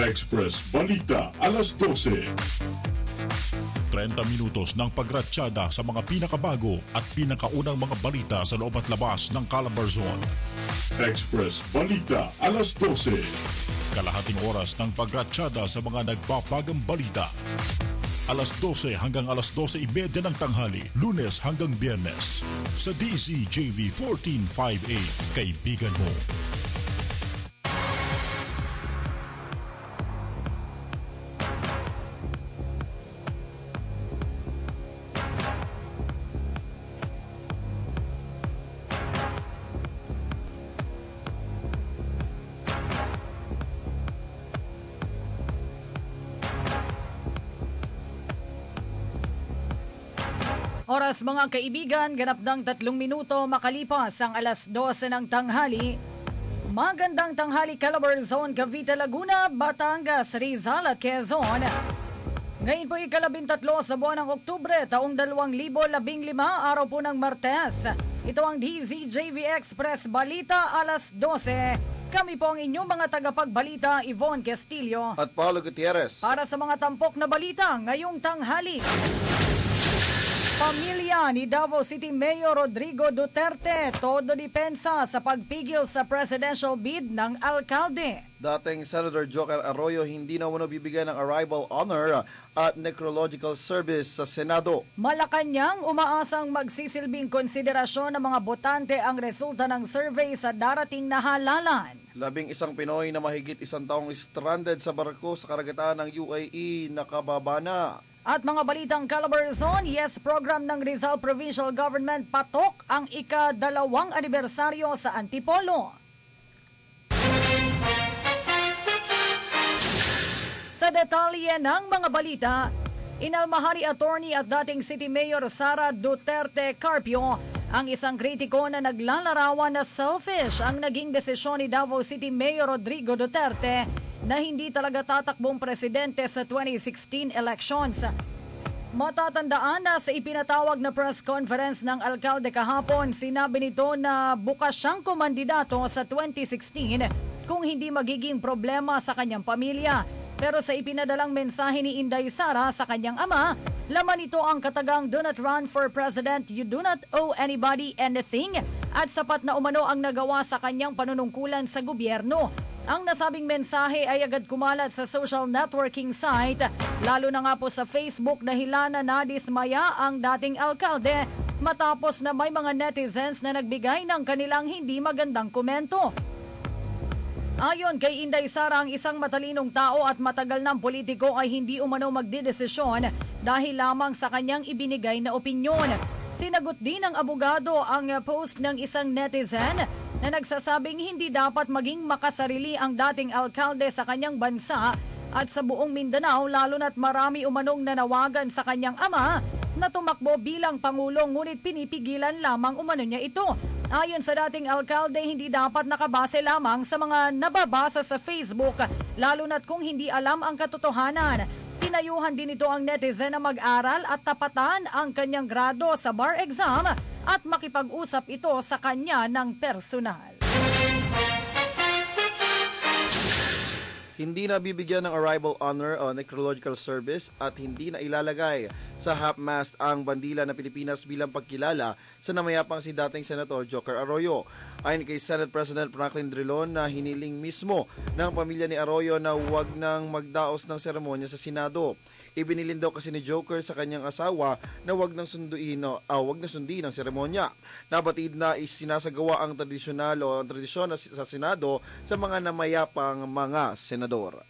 Express Balita alas 12. 30 minutos ng pagratsyada sa mga pinakabago at pinakaunang mga balita sa loob at labas ng Calabarzon. Express Balita alas 12. Kalahating oras ng pagratsyada sa mga nagpapagang balita. Alas 12 hanggang alas 12:30 ng tanghali, Lunes hanggang Biyernes. Sa DZJV 1458, kaibigan mo. Oras mga kaibigan, ganap ng 3 minuto makalipas ang alas 12 ng tanghali. Magandang tanghali Calabarzon, Cavite, Laguna, Batangas, Rizal at Quezon. Ngayon po ika-13 sa buwan ng Oktubre, taong 2015, araw po ng Martes. Ito ang DZJV Express Balita alas 12. Kami po ang inyong mga tagapagbalita, Yvonne Castillo at Paulo Gutierrez. Para sa mga tampok na balita ngayong tanghali. Pamilya ni Davao City Mayor Rodrigo Duterte, todo depensa sa pagpigil sa presidential bid ng alkalde. Dating Senator Joker Arroyo hindi na muna bibigyan ng arrival honor at necrological service sa Senado. Malacanang umaasang magsisilbing konsiderasyon ng mga botante ang resulta ng survey sa darating na halalan. 11 Pinoy na mahigit 1 taong stranded sa barko sa karagatan ng UAE nakababa na. At mga balitang Calabarzon, yes program ng Rizal Provincial Government patok ang ika-2 anibersaryo sa Antipolo. Sa detalye ng mga balita, inalmahari attorney at dating City Mayor Sara Duterte Carpio ang isang kritiko na naglalarawan na selfish ang naging desisyon ni Davao City Mayor Rodrigo Duterte na hindi talaga tatakbong presidente sa 2016 elections. Matatandaan na sa ipinatawag na press conference ng alkalde kahapon, sinabi nito na bukas siyang kumandidato sa 2016 kung hindi magiging problema sa kanyang pamilya. Pero sa ipinadalang mensahe ni Inday Sara sa kanyang ama, laman ito ang katagang "Do not run for president, you do not owe anybody anything" at sapat na umano ang nagawa sa kanyang panunungkulan sa gobyerno. Ang nasabing mensahe ay agad kumalat sa social networking site, lalo na nga po sa Facebook, dahil na nadismaya ang dating alkalde matapos na may mga netizens na nagbigay ng kanilang hindi magandang komento. Ayon kay Inday Sara, ang isang matalinong tao at matagal ng politiko ay hindi umano magdedesisyon dahil lamang sa kanyang ibinigay na opinyon. Sinagot din ng abogado ang post ng isang netizen na nagsasabing hindi dapat maging makasarili ang dating alkalde sa kanyang bansa at sa buong Mindanao, lalo na't marami umanong nanawagan sa kanyang ama na tumakbo bilang Pangulo, ngunit pinipigilan lamang umano niya ito. Ayon sa dating alkalde, hindi dapat nakabase lamang sa mga nababasa sa Facebook, lalo na't kung hindi alam ang katotohanan. Pinayuhan din ito ang netizen na mag-aral at tapatan ang kanyang grado sa bar exam at makipag-usap ito sa kanya ng personal. Hindi na bibigyan ng arrival honor o necrological service at hindi na ilalagay sa half-mast ang bandila ng Pilipinas bilang pagkilala sa namayapang si dating Senator Joker Arroyo. Ayon kay Senate President Franklin Drilon na hiniling mismo ng pamilya ni Arroyo na huwag nang magdaos ng seremonya sa Senado. Ibinilin daw kasi ni Joker sa kanyang asawa na huwag na sundin ang seremonya. Nabatid na isinasagawa ang tradisyon sa Senado sa mga namayapang mga senador.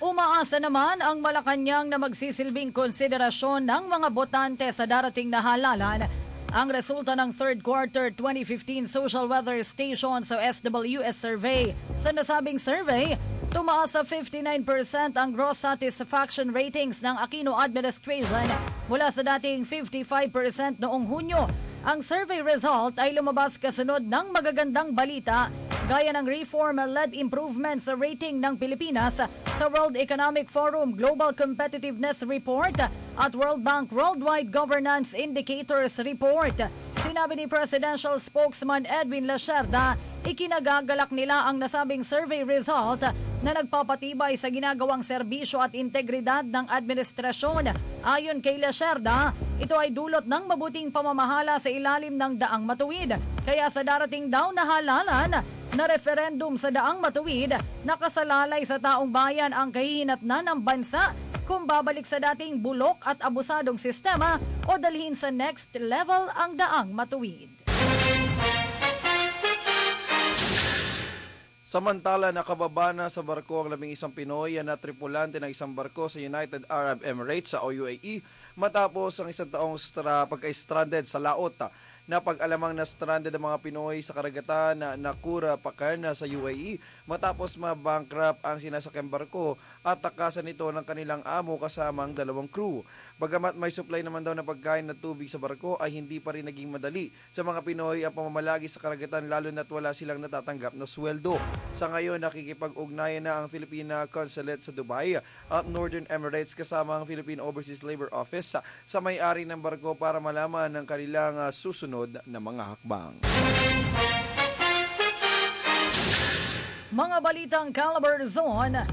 Umaasa naman ang Malacanang na magsisilbing konsiderasyon ng mga botante sa darating na halalan ang resulta ng third quarter 2015 Social Weather Station sa SWS survey. Sa nasabing survey, tumaas sa 59% ang gross satisfaction ratings ng Aquino administration mula sa dating 55% noong Hunyo. Ang survey result ay lumabas kasunod ng magagandang balita gaya ng reform-led improvements sa rating ng Pilipinas sa World Economic Forum Global Competitiveness Report at World Bank Worldwide Governance Indicators Report. Sinabi ni Presidential Spokesman Edwin Lacerda, Ikinagagalak nila ang nasabing survey result na nagpapatibay sa ginagawang serbisyo at integridad ng administrasyon. Ayon kay Lacerda, ito ay dulot ng mabuting pamamahala sa ilalim ng Daang Matuwid. Kaya sa darating daw na halalan na referendum sa Daang Matuwid, nakasalalay sa taong bayan ang kahihinatnan ng bansa kung babalik sa dating bulok at abusadong sistema o dalhin sa next level ang Daang Matuwid. Samantala, nakababa na sa barko ang 11 Pinoy na tripulante ng isang barko sa United Arab Emirates sa UAE matapos ang isang taong pagka-stranded sa laot. Napag-alamang na stranded ang mga Pinoy sa karagatan na Nakura, Pakan sa UAE matapos mabankrupt ang sinasakyang barko at takasan ito ng kanilang amo kasamang 2 crew. Bagamat may supply naman daw na pagkain na tubig sa barko ay hindi pa rin naging madali sa mga Pinoy ang pamamalagi sa karagatan lalo na't wala silang natatanggap na sweldo. Sa ngayon, nakikipag-ugnayan na ang Filipina Consulate sa Dubai at Northern Emirates kasama ang Philippine Overseas Labor Office sa may-ari ng barko para malaman ang kanilang susunod na mga hakbang. Mga balitang Calabar Zone.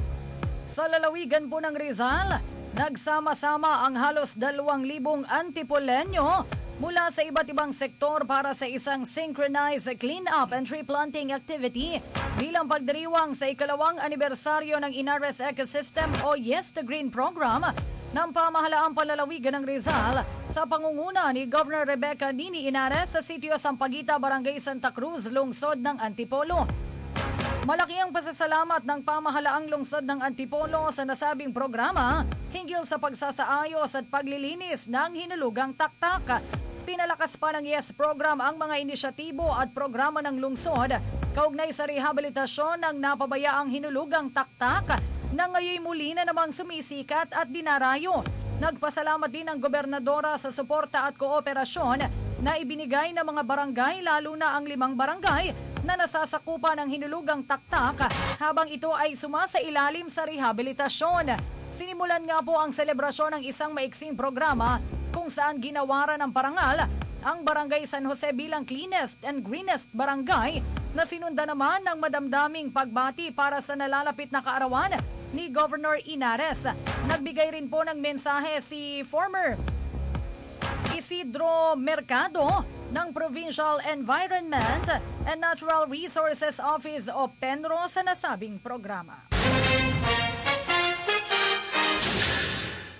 Sa lalawigan po ng Rizal, nagsama-sama ang halos 2,000 Antipolenyo mula sa iba't ibang sektor para sa isang synchronized clean-up and tree planting activity bilang pagdiriwang sa ikalawang anibersaryo ng Inares Ecosystem o Yes to Green program ng pamahalaang palalawigan ng Rizal sa pangunguna ni Governor Rebecca Nini Inares sa sitio Sampaguita, Barangay Santa Cruz, lungsod ng Antipolo. Malaki ang pasasalamat ng pamahalaang lungsod ng Antipolo sa nasabing programa hinggil sa pagsasaayos at paglilinis ng hinulugang taktak. Pinalakas pa ng YES program ang mga inisyatibo at programa ng lungsod kaugnay sa rehabilitasyon ng napabayaang hinulugang taktak na ngayon muli na namang sumisikat at dinarayo. Nagpasalamat din ang gobernadora sa suporta at kooperasyon na ibinigay ng mga barangay lalo na ang 5 barangay na nasasakupan ng hinulugang taktak habang ito ay sumasailalim sa rehabilitasyon. Sinimulan nga po ang selebrasyon ng isang maiksing programa kung saan ginawaran ng parangal ang Barangay San Jose bilang cleanest and greenest barangay na sinunda naman ng madamdaming pagbati para sa nalalapit na kaarawan ni Governor Inares. Nagbigay rin po ng mensahe si former Isidro Mercado ng Provincial Environment and Natural Resources Office o PENRO sa nasabing programa.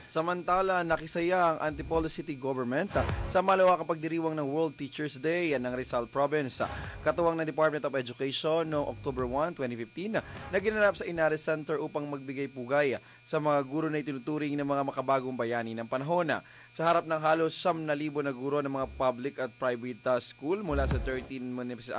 Samantala, nakisaya ang Antipolo City Government sa malawakang pagdiriwang ng World Teachers Day ng Rizal Province. Katuwang ng Department of Education noong October 1, 2015 na ginanap sa Inares Center upang magbigay pugay sa mga guro na itinuturing ng mga makabagong bayani ng panahon. Sa harap ng halos 9,000 na guro ng mga public at private school mula sa 13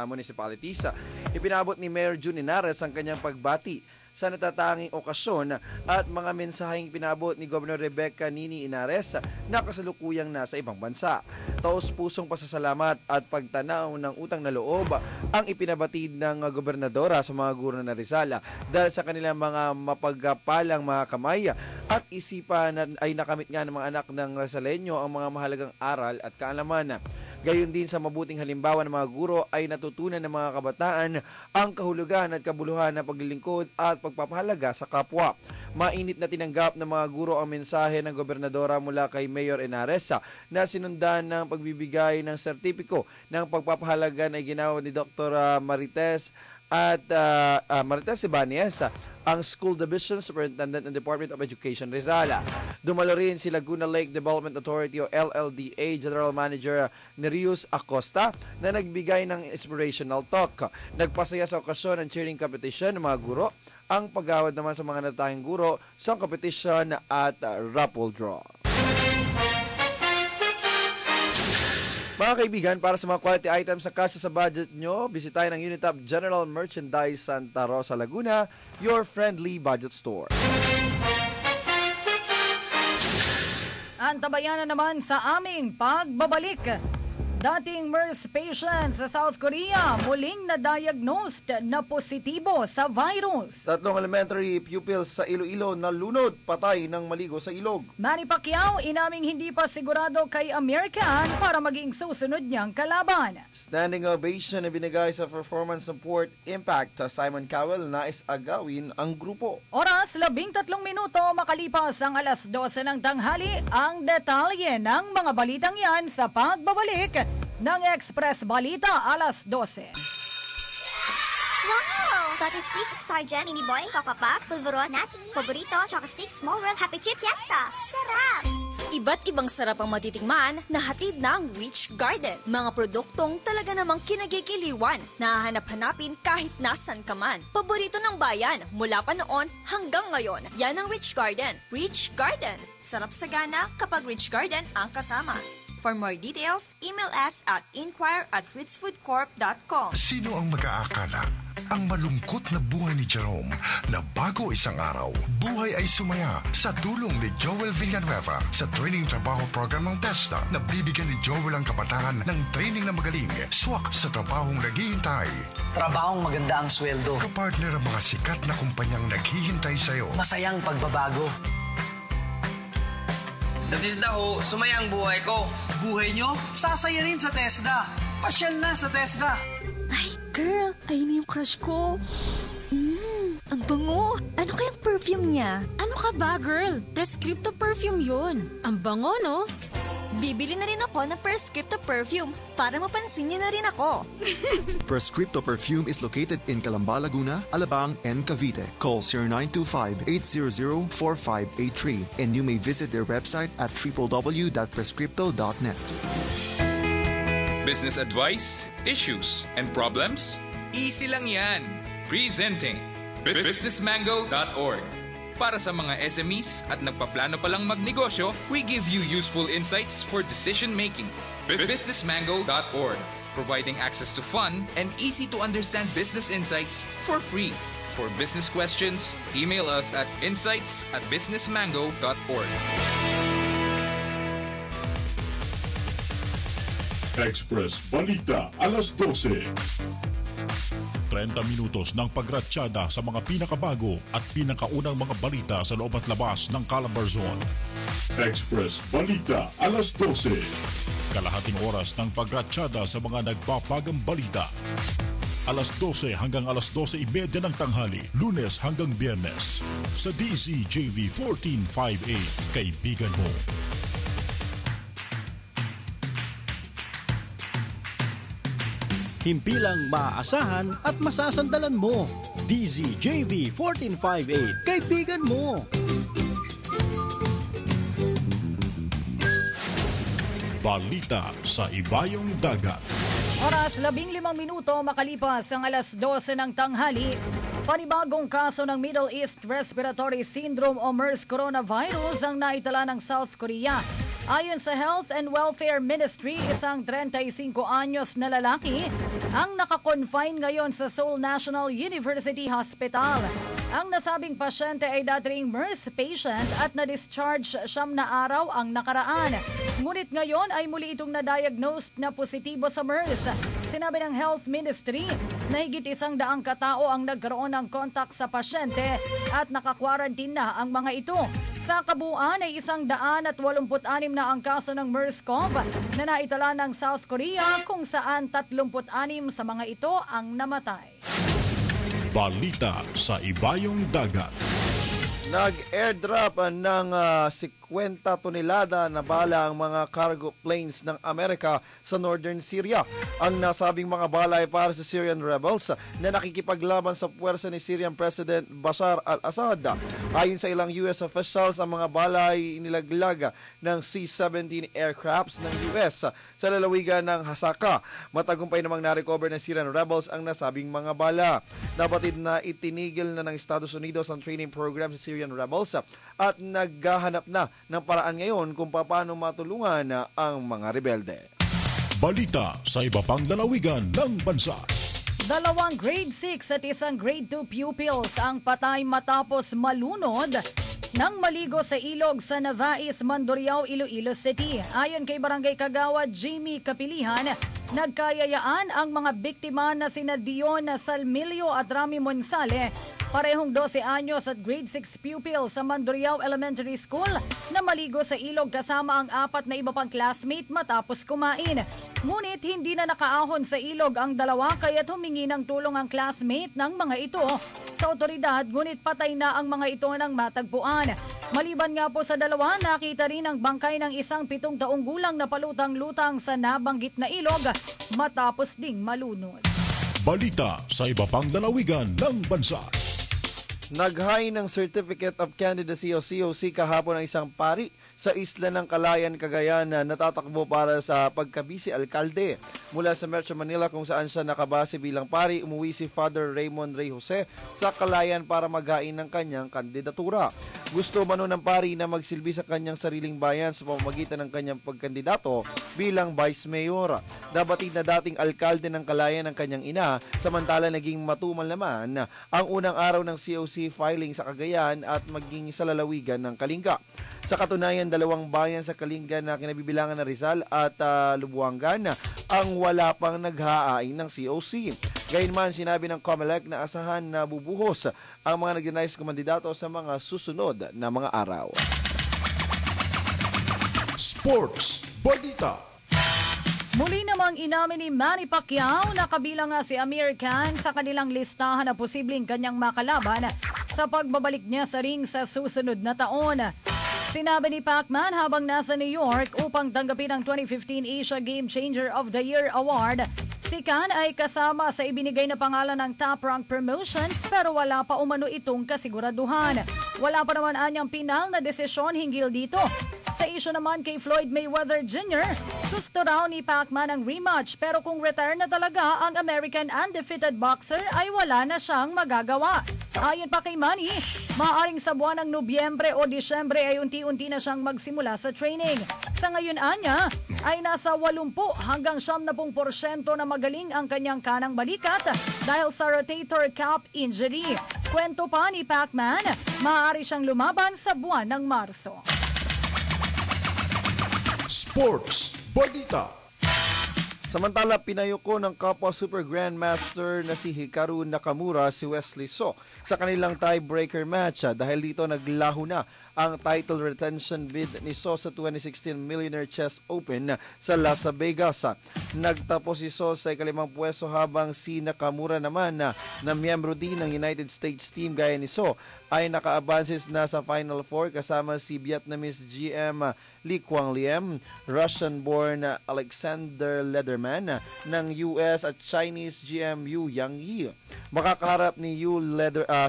municipalities, ipinabot ni Mayor June Inares ang kanyang pagbati sa natatanging okasyon at mga mensaheng pinabot ni Governor Rebecca Nini Inares na kasalukuyang nasa ibang bansa. Taos-pusong pasasalamat at pagtanaw ng utang na loob ang ipinabatid ng gobernadora sa mga guro ng Rizal dahil sa kanilang mga mapagpalang mga kamay at isipan ay nakamit nga ng mga anak ng Rizaleño ang mga mahalagang aral at kaalaman. Gayon din sa mabuting halimbawa ng mga guro ay natutunan ng mga kabataan ang kahulugan at kabuluhan ng paglilingkod at pagpapahalaga sa kapwa. Mainit na tinanggap ng mga guro ang mensahe ng gobernadora mula kay Mayor Inares na sinundan ng pagbibigay ng sertipiko ng pagpapahalaga na ginawa ni Dr. Marites Ibanez, ang School Division Superintendent ng Department of Education Rizal. Dumalo rin si Laguna Lake Development Authority o LLDA General Manager Nerius Acosta na nagbigay ng inspirational talk. Nagpasaya sa okasyon ng cheering competition ng mga guro, ang paggawad naman sa mga natatanging guro sa competition at raffle draw. Mga kaibigan, para sa mga quality items na kasya sa budget nyo, bisitahin ang Unitop General Merchandise Santa Rosa, Laguna, your friendly budget store. Antabayan na naman sa aming pagbabalik. Dating MERS patient sa South Korea muling na-diagnosed na positibo sa virus. 3 elementary pupils sa Iloilo nalunod patay ng maligo sa ilog. Manny Pacquiao inaming hindi pa sigurado kay American para maging susunod niyang kalaban. Standing ovation na binigay sa performance support impact sa Simon Cowell nais agawin ang grupo. Oras 13 minuto makalipas ang alas 12 ng tanghali. Ang detalye ng mga balitang yan sa pagbabalik ng Express Balita alas 12. Wow! Butter stick, Star Jam, Mini Boy, Coca Pop, Pulveron, Nati, Paborito, Choco Stick, Small World, Happy Chip, Fiesta. Sarap! Iba't ibang sarap ang matitikman na hatid ng Rich Garden. Mga produktong talaga namang kinagigiliwan, nahahanap-hanapin kahit nasan ka man. Paborito ng bayan mula pa noon hanggang ngayon. Yan ang Rich Garden. Rich Garden. Sarap sagana kapag Rich Garden ang kasama. For more details, email us at inquire@ritzfoodcorp.com. Sino ang mag-aakala? Ang malungkot na buhay ni Jerome na bago isang araw, buhay ay sumaya sa tulong ni Joel Villanueva sa training trabaho program ng TESDA na bibigyan ni Joel ang kabataan ng training na magaling, swak sa trabahong naghihintay. Trabahong maganda ang sweldo. Kapartner ang mga sikat na kumpanyang naghihintay sa'yo. Masayang pagbabago. Sa TESDA ho, sumaya ang buhay ko. Buhay nyo, sasaya rin sa TESDA. Pasyal na sa TESDA. Ay, girl, ayun na yung crush ko. Ang bango. Ano kayang perfume niya? Ano ka ba, girl? Prescripto perfume yun. Ang bango, no? Bibili na rin ako ng Prescripto perfume para mapansin niyo na rin ako. Prescripto perfume is located in Calamba, Laguna, Alabang, and Cavite. Call 0925-800-4583 and you may visit their website at www.prescripto.net. Business advice, issues, and problems? Easy lang yan. Presenting businessmango.org. Para sa mga SMEs at nagpaplano palang magnegosyo, we give you useful insights for decision making. Businessmango.org, providing access to fun and easy to understand business insights for free. For business questions, email us at insights@businessmango.org. Express Balita alas 12. 30 minutos ng pagratsyada sa mga pinakabago at pinakaunang mga balita sa loob at labas ng Calabarzon. Express Balita alas 12. Kalahating oras ng pagratsyada sa mga nagpapagang balita. Alas 12 hanggang alas 12:30 ng tanghali, Lunes hanggang Biyernes. Sa DZJV 1458, kaibigan mo. Himpilang maaasahan at masasandalan mo. DZJV 1458, kaibigan mo. Balita sa Ibayong Dagat. Oras 15 minuto makalipas ang alas 12 ng tanghali. Panibagong kaso ng Middle East Respiratory Syndrome o MERS coronavirus ang naitala ng South Korea. Ayon sa Health and Welfare Ministry, isang 35 anyos na lalaki ang nakakonfine ngayon sa Seoul National University Hospital. Ang nasabing pasyente ay dating MERS patient at na-discharge 9 na araw ang nakaraan. Ngunit ngayon ay muli itong na-diagnosed na positibo sa MERS. Sinabi ng Health Ministry na higit 100 katao ang nagkaroon ng kontak sa pasyente at naka-quarantine na ang mga ito. Sa kabuuan ay 186 na ang kaso ng MERS-CoV na naitala ng South Korea kung saan 36 sa mga ito ang namatay. Balita sa Ibayong Dagat. Nag-airdrop ng 50 tonelada na bala ang mga cargo planes ng Amerika sa northern Syria. Ang nasabing mga bala ay para sa Syrian rebels na nakikipaglaban sa puwersa ni Syrian President Bashar al-Assad. Ayon sa ilang US officials, ang mga bala ay inilaglag ng C-17 aircrafts ng US sa lalawigan ng Hasaka. Matagumpay namang na-recover ng Syrian rebels ang nasabing mga bala. Nabatid na itinigil na ng Estados Unidos ang training program sa Syrian rebels at naghahanap na ng paraan ngayon kung paano matulungan ang mga rebelde. Balita sa iba pang lalawigan ng bansa. 2 grade 6 at isang grade 2 pupils ang patay matapos malunod nang maligo sa ilog sa Navais, Mandurriao, Iloilo City. Ayon kay Barangay Kagawad Jamie Kapilihan, nagkayayaan ang mga biktima na sina Dion Salmilio at Rami Monsale, parehong 12 anyos at grade 6 pupil sa Mandurriao Elementary School, na maligo sa ilog kasama ang 4 na iba pang classmate matapos kumain. Ngunit hindi na nakaahon sa ilog ang dalawa kaya't humingi ng tulong ang classmate ng mga ito sa otoridad, ngunit patay na ang mga ito ng matagpuan. Maliban nga po sa dalawa, nakita rin ang bangkay ng isang 7 taong gulang na palutang-lutang sa nabanggit na ilog matapos ding malunod. Balita sa iba pang lalawigan ng bansa. Naghain ng Certificate of Candidacy o COC kahapon ang isang pari sa isla ng Calayan, Cagayan na natatakbo para sa pagkabisi alkalde. Mula sa Metro Manila kung saan siya nakabase bilang pari, umuwi si Father Raymond Ray Jose sa Calayan para maghain ng kanyang kandidatura. Gusto mano ng pari na magsilbi sa kanyang sariling bayan sa pamamagitan ng kanyang pagkandidato bilang Vice Mayor. Dabatid na dating alkalde ng Calayan ang kanyang ina, samantala naging matumal naman ang unang araw ng COC filing sa Cagayan at maging sa lalawigan ng Kalinga. Sa katunayan, 2 bayan sa Kalinga na kinabibilangan na Rizal at Lubuangan ang wala pang naghahain ng COC. Gayunman, sinabi ng COMELEC na asahan na bubuhos ang mga nag-nais kumandidato sa mga susunod na mga araw. Sports Balita. Muli namang inamin ni Manny Pacquiao na kabilang nga si Amir Khan sa kanilang listahan na posibleng kanyang makalaban sa pagbabalik niya sa ring sa susunod na taon. Sinabi ni Pacman habang nasa New York upang tanggapin ang 2015 Asia Game Changer of the Year Award, si Khan ay kasama sa ibinigay na pangalan ng Top Rank Promotions pero wala pa umano itong kasiguraduhan. Wala pa naman anyang pinal na desisyon hinggil dito. Sa issue naman kay Floyd Mayweather Jr., gusto raw ni Pacman ang rematch pero kung retire na talaga ang American undefeated boxer ay wala na siyang magagawa. Ayon pa kay Manny, maaaring sa buwan ng Nobyembre o Disyembre ay unti-unti na siyang magsimula sa training. Sa ngayon anya ay nasa 80 hanggang 70% na magaling ang kanyang kanang balikat dahil sa rotator cuff injury. Kwento pa ni Pacman, maaari siyang lumaban sa buwan ng Marso. Sports Balita. Samantala, pinayuko ng kapwa Super Grandmaster na si Hikaru Nakamura si Wesley So sa kanilang tiebreaker match dahil dito naglaho na ang title retention bid ni So sa 2016 Millionaire Chess Open sa Las Vegas. Nagtapos si So sa ikalimang pwesto habang si Nakamura naman na miyembro din ng United States team gaya ni So ay naka-advances na sa Final Four kasama si Vietnamese GM Lee Quang Liem, Russian-born Alexander Lederman ng US at Chinese GM Yu Yang-yi. Makakaharap ni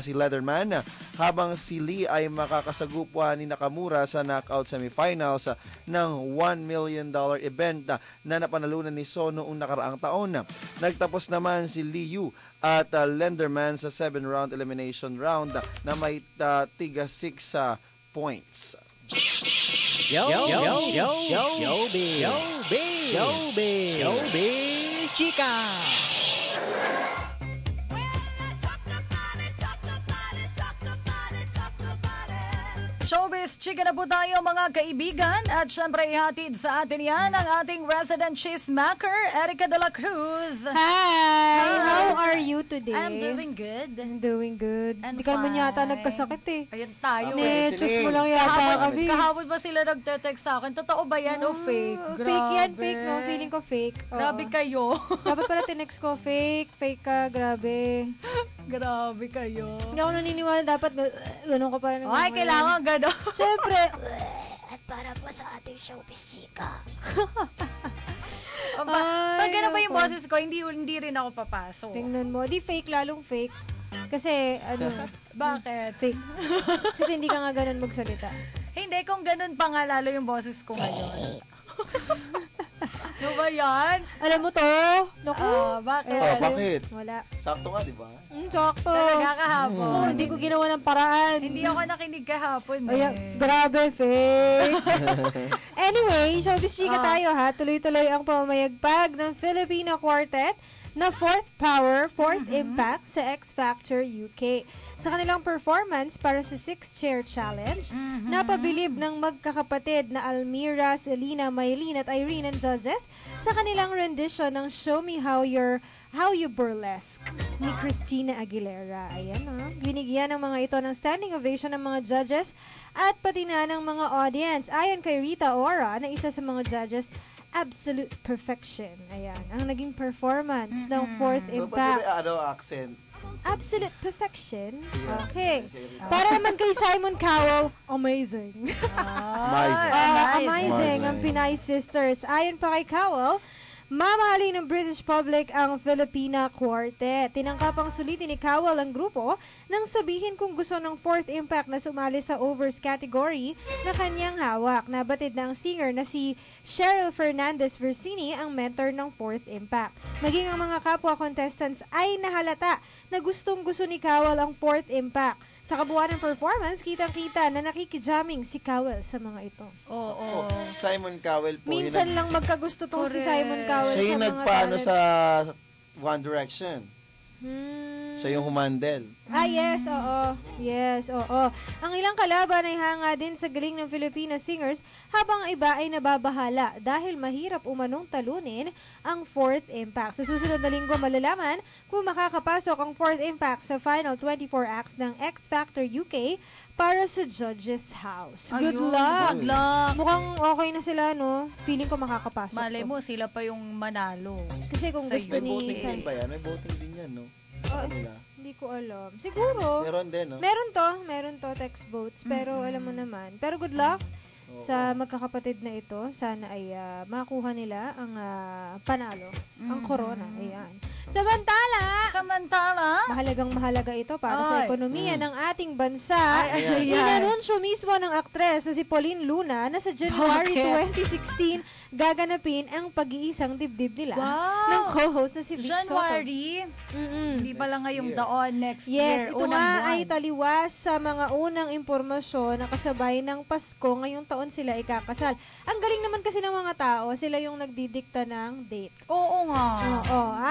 si Lederman habang si Lee ay makakasagupwa ni Nakamura sa knockout semifinals ng $1 million event na napanalunan ni So noong nakaraang taon. Nagtapos naman si Lee Yu at Lederman sa 7-round elimination round na may tiga 6 points. Showbiz Chika. Showbiz Chika na po tayo mga kaibigan at syempre ihatid sa atin yan ang ating resident chismaker, Erica de la Cruz. Hi! How are you today? I'm doing good. I'm doing good. Hindi ka naman yata nagkasakit eh. Ayan tayo. Choose mo lang yata kami. Kahapon ba sila nagte-text sa akin? Totoo ba yan o fake? Grabe. Fake yan, fake no? Feeling ko fake. Grabe kayo. Dapat pala tinext ko, fake ka, grabe. Grabe kayo. Hindi ako naniniwala, dapat ganun ka pa rin. Ay, kailangan gano'n. Siyempre. At para po sa ating showbiz chika. Pag gano'n ba yung boses ko, hindi rin ako papasok. Tingnan mo, di fake, lalong fake. Kasi, bakit? Fake. Kasi hindi ka nga ganun magsalita. Hindi, kung ganun pa nga lalo yung boses ko ngayon. Ano ba yan? Alam mo to? Naku. Bakit? Bakit? Wala. Sakto nga, di ba? Sakto. Talaga kahapon. Hindi ko ginawa ng paraan. Hindi ako nakinig kahapon. Grabe, fake. Anyway, showbiz chika tayo ha. Tuloy-tuloy ang pamamayagpag ng Filipino Quartet na Fourth Power, Fourth Impact sa X Factor UK. Sa kanilang performance para sa 6-chair challenge, napabilib ng magkakapatid na Almira, Selena, Maylene at Irene ang judges sa kanilang rendition ng Show Me How You Burlesque ni Christina Aguilera. Ayan binigyan ng mga ito ng standing ovation ng mga judges at pati na ng mga audience. Ayon kay Rita Ora na isa sa mga judges, absolute perfection. Ayan, ang naging performance ng Fourth Impact. Accent? Absolute perfection. Okay. Para naman kay Simon Cowell, amazing. Amazing ang Pinay Sisters. Ayon pa kay Cowell, mamahalin ng British public ang Filipina Quartet. Tinangkapang sulitin ni Cowell ang grupo nang sabihin kung gusto ng Fourth Impact na sumali sa overs category na kanyang hawak. Nabatid na ang singer na si Cheryl Fernandez Versini ang mentor ng Fourth Impact. Maging ang mga kapwa contestants ay nahalata na gustong-gusto ni Cowell ang Fourth Impact. Sa kabuuan ng performance, kitang-kita na nakikijamming si Cowell sa mga ito. Simon Cowell po. Minsan lang magkagusto tong si Simon Cowell siya yung sa mga nagpaano talent. sa One Direction. Siya yung humandel. Yes, oo. Yes, oo. Ang ilang kalaban ay hanga din sa galing ng Filipina singers habang iba ay nababahala dahil mahirap umanong talunin ang Fourth Impact. Sa susunod na linggo malalaman kung makakapasok ang Fourth Impact sa final 24 acts ng X Factor UK para sa Judges House. Good luck! Good luck! Mukhang okay na sila, no? Feeling ko makakapasok. Malay mo, sila pa yung manalo. Kasi kung gusto May ni... voting din ba yan? May voting din yan, no? Hindi ko alam. Siguro. Meron din, no? Meron to text votes. Pero alam mo naman. Pero good luck sa magkakapatid na ito. Sana ay makuha nila ang panalo. Ang corona. Ayan. Samantala, mahalagang-mahalaga ito para sa ekonomiya ng ating bansa. Inanunsyo mismo ng aktres na si Pauline Luna na sa January 2016 gaganapin ang pag-iisang dibdib nila ng co-host na si Vic Soto. January? Hindi pala ngayong taon, next year. Yes, ito nga ay taliwas sa mga unang impormasyon na kasabay ng Pasko. Ngayong taon sila ikakasal. Ang galing naman kasi ng mga tao, sila yung nagdidikta ng date. Oo nga.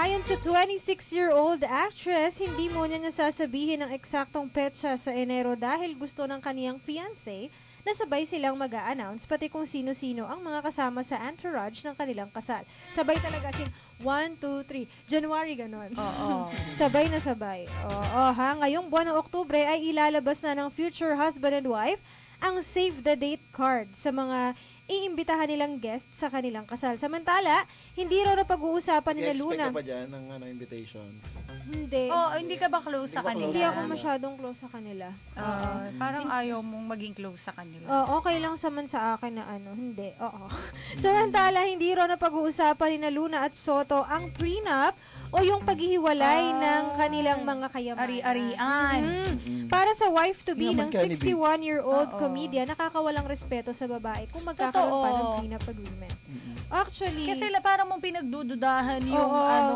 Ayon sa 26-year-old actress, hindi muna niya sasabihin ang eksaktong petsa sa Enero dahil gusto ng kaniyang fiancé na sabay silang mag-a-announce pati kung sino-sino ang mga kasama sa entourage ng kanilang kasal. Sabay talaga 1, 2, 3. January, ganon. Sabay na sabay. Ngayong buwan ng Oktubre ay ilalabas na ng future husband and wife ang save the date card sa mga iimbitahan nilang guests sa kanilang kasal. Samantala, hindi raw na pag-uusapan ni Luna. I-expect ka ba dyan ng invitation? Hindi. Hindi ka ba close sa kanila? Hindi ako masyadong close sa kanila. Parang ayaw mong maging close sa kanila. Okay lang sa akin na hindi. Samantala, hindi raw na pag-uusapan ni Luna at Soto ang prenup o yung paghihiwalay ng kanilang mga kayamanan. Ari-arian. Para sa wife-to-be ng 61-year-old comedian, nakakawalang respeto sa babae kung magkakaroon pa ng prenup agreement. Actually, kasi parang mong pinagdududahan yung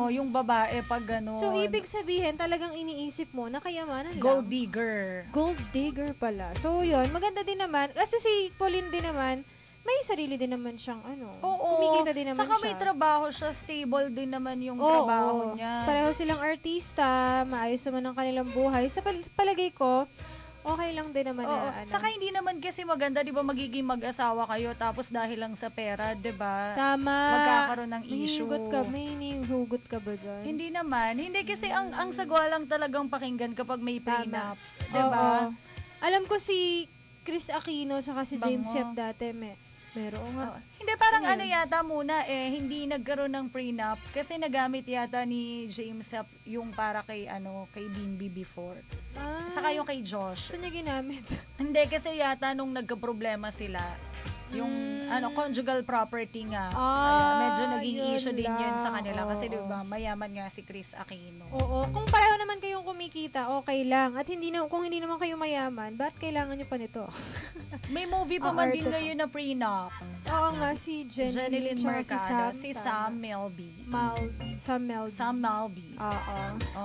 yung babae pag gano'n. So, ibig sabihin, talagang iniisip mo na kayamanan lang. Gold digger. Gold digger pala. So, yun. Maganda din naman. Kasi si Pauline din naman, may sarili din naman siyang kumikita din naman Saka siya. may trabaho siya. Stable din naman yung trabaho niya. Pareho silang artista. Maayos naman ang kanilang buhay. Sa palagay ko, okay lang din naman na Saka hindi naman kasi maganda, di ba, magiging mag-asawa kayo tapos dahil lang sa pera, di ba? Tama. Magkakaroon ng issue. May hinihugot ka ba dyan? Hindi naman. Hindi kasi ang sagwa lang talagang pakinggan kapag may prenup. Di ba? Alam ko si Chris Aquino saka si James Yap dati meron nga. Hindi, parang yata muna hindi nagkaroon ng prenup kasi nagamit yata ni James Yap yung para kay Dean B before. Saka yung kay Josh. Saan niya ginamit? Hindi, kasi yata nung nagka-problema sila, yung conjugal property nga. Medyo naging issue din yun sa kanila kasi diba, mayaman nga si Chris Aquino. Oo, kung pareho naman kayong kumikita, okay lang. At kung hindi naman kayo mayaman, ba't kailangan nyo pa nito? May movie pa man din ngayon na prenup. Oo nga, si Jeneline Mercado, si Sam Melby. Sam Melby. Oo.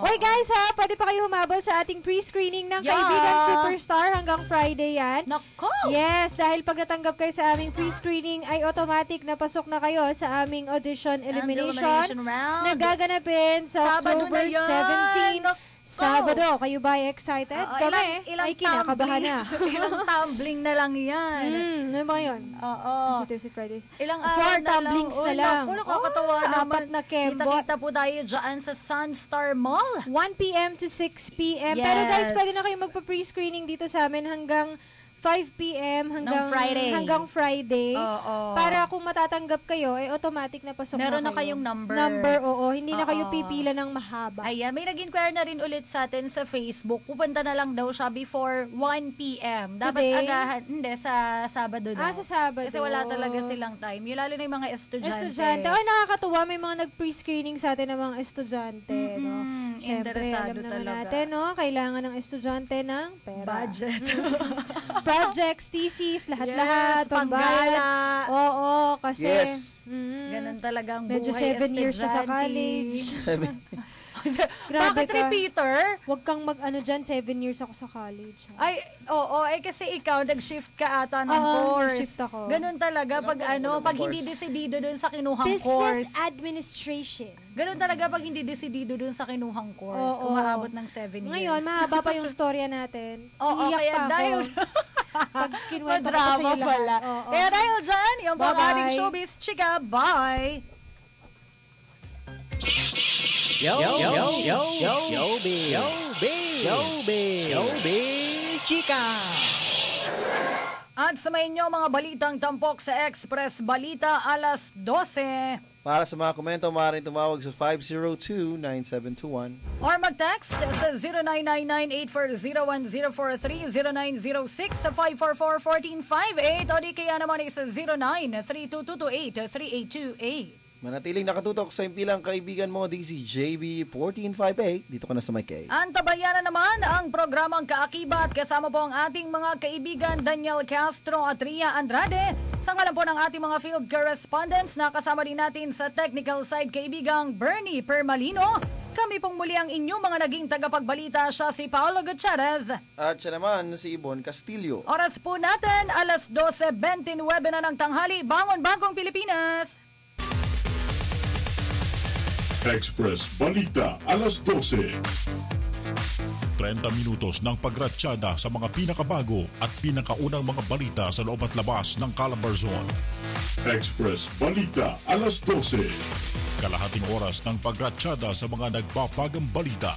Oy guys pwede pa kayo humabol sa ating pre-screening ng Kaibigan Superstar hanggang Friday yan. Nako! Yes, dahil pag natanggap kayo sa sa aming pre-screening ay automatic na pasok na kayo sa aming audition elimination round. na gaganapin sa Sabado October na yan. 17. Sabado, kayo ba excited? Kami ay kinakabahan na. Ilang tumbling na lang yan. Ano ba yun? Oo. Thursday, Fridays. Ilang 4 tumblings na lang. Nakakatawa naman. 4 na kembo. Kita-kita po tayo dyan sa Sunstar Mall. 1 p.m. to 6 p.m. Yes. Pero guys, pwede na kayo magpa-pre-screening dito sa amin hanggang 5 p.m. hanggang Friday. Oo. Para kung matatanggap kayo, automatic na pasok Meron na kayo. Kayong number. Oo. Hindi na kayo pipila ng mahaba. Ayan, may nag-inquire na rin ulit sa atin sa Facebook. Pupunta na lang daw siya before 1 p.m. Dapat Today? agahan. Hindi, sa Sabado daw. Sa Sabado. Kasi wala talaga silang time. Yung lalo na yung mga estudyante. Ay, nakakatuwa. May mga nag-pre-screening sa atin ng mga estudyante. No? Siyempre, alam naman natin, no? Kailangan ng estudyante ng pera. Budget. Projects, thesis, lahat-lahat, pambala. Oo, kasi ganun talagang medyo buhay 7 years na sa college. 7. Grabe Bakit repeater? Huwag kang dyan, 7 years ako sa college. Ay, oo, kasi ikaw, nag-shift ka ata ng course. Nag-shift ako. Ganun talaga, pag hindi desidido dun sa kinuhang course. Business administration. Ganun talaga pag hindi desidido dun sa kinuhang course. Umaabot ng 7 years. Ngayon, mahaba pa yung storya natin. Oo, Iiyak kaya pa ako. dahil pag kinuwento ko pa sa iyo pala. Kaya dahil dyan, yung pang-ating showbiz chika, bye! Showbiz chika! At sa inyo mga balitang tampok sa Express Balita alas 12. Para sa mga komento, maaaring tumawag sa 502-9721. Or mag-text sa 0999-840-1043, 0906 sa 544-1458 o di kaya naman sa 093228-3828. Manatiling nakatutok sa impilang kaibigan mo, DZJB 1458. Dito ka na sa Mike. Antabayan na naman ang programang Kaakibat. Kasama po ang ating mga kaibigan Daniel Castro at Ria Andrade. Sa ngalan po ng ating mga field correspondents na kasama din natin sa technical side kaibigang Bernie Permalino. Kami pong muli ang inyong mga naging tagapagbalita. Siya si Paolo Gutierrez. At siya naman si Ibon Castillo. Oras po natin, alas 12:29 na ng tanghali. Bangon Bagong Pilipinas! Express Balita, alas 12. 30 minutos ng pagratsyada sa mga pinakabago at pinakaunang mga balita sa loob at labas ng Calabar Zone. Express Balita, alas 12. Kalahating oras ng pagratsyada sa mga nagbabagang balita.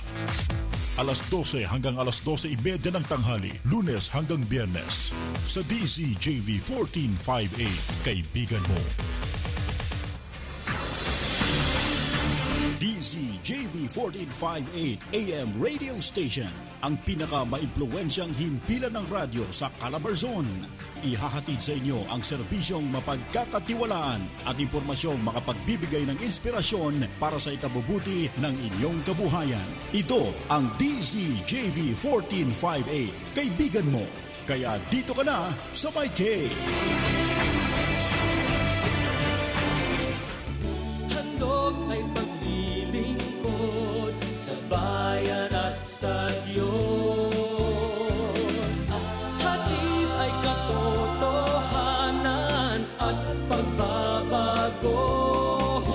Alas 12 hanggang alas 12:30 ng tanghali, Lunes hanggang Biyernes. Sa DZJV 1458, kaibigan mo. DZJV 1458 AM radio station, ang pinaka-maimpluwensyang himpilan ng radyo sa Calabar Zone. Ihahatid sa inyo ang serbisyong mapagkakatiwalaan at impormasyong makapagbibigay ng inspirasyon para sa ikabubuti ng inyong kabuhayan. Ito ang DZJV 1458, kaibigan mo. Kaya dito ka na sa May K. Handog ay paglilingkod sa bayan at sa Diyos.